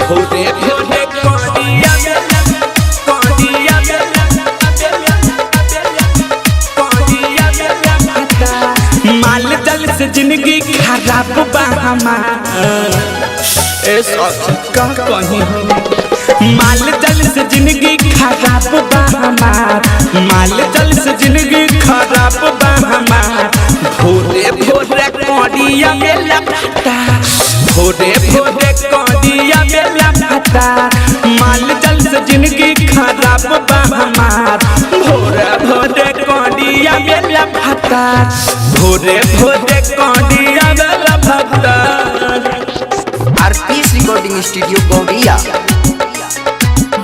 भोरे भोरे कोडिया माल जल से जिंदगी खराब बा हमार का कहीं माल जल से जिंदगी खराब बा हमार माल जल से जिंदगी खराब बा हमार भोरे भोरे कोडिया में लपटा भोरे भोरे कोडिया में लपटा माल जल से जिंदगी खराब बा हमार भोरे भोरे कोडिया में लपटा भोरे भोरे कोडिया में लपटा RPS recording studio Gauriya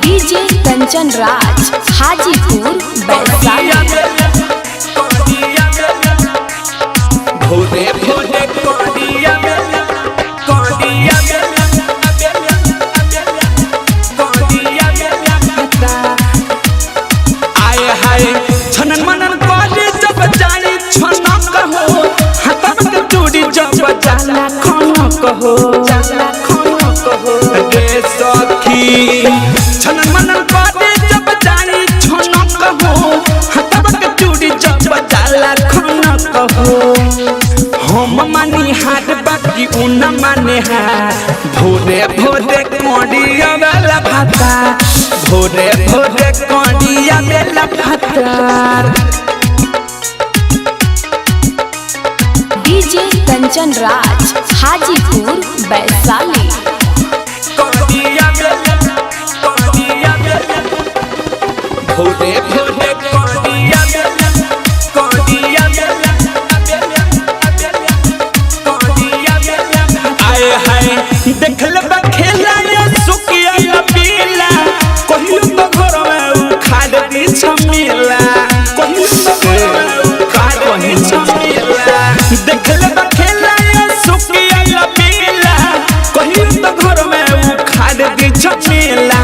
DJ Kanchan Raj Hajipur Vaishali भोरे भोरे कोडिया आए हाय छनन मनन कोडी जब जानी छना कहो हाथ में चूड़ी जब जाला खाना कहो गे सखी छनन मनन कोडी जब जानी छना कहो हाथ में चूड़ी जब जाला खाना कहो हम मानी हाथ बाकी उन माने हाथ भोरे भोरे कोडिया वाला भाता भोरे भोरे कोडिया वाला भाता डीजे कंचन राज हाजीपुर वैशाली कोडिया भोरे भोरे कोडिया आए हाय देखल बा खेला ये सुकिया पीला कहियो तो घर में उखाड़ दी छमीला कहियो तो घर में उखाड़ दी छमीला देखल बा खेला ये सुकिया पीला कहियो तो घर में उखाड़ दी छमीला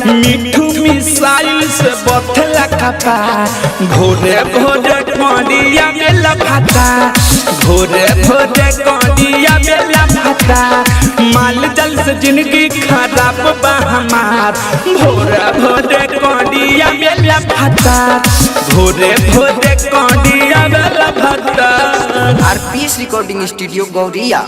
मिठू मिसाइल से बथला कपा भोरे भोरे कोडिया में लफाता भोरे भोरे कोडिया में लफाता माल जल से जिंदगी खराब बा हमार भोरे भोरे कोडिया में लफाता भोरे भोरे कोडिया में लफाता आरपीएस रिकॉर्डिंग स्टूडियो गौरिया।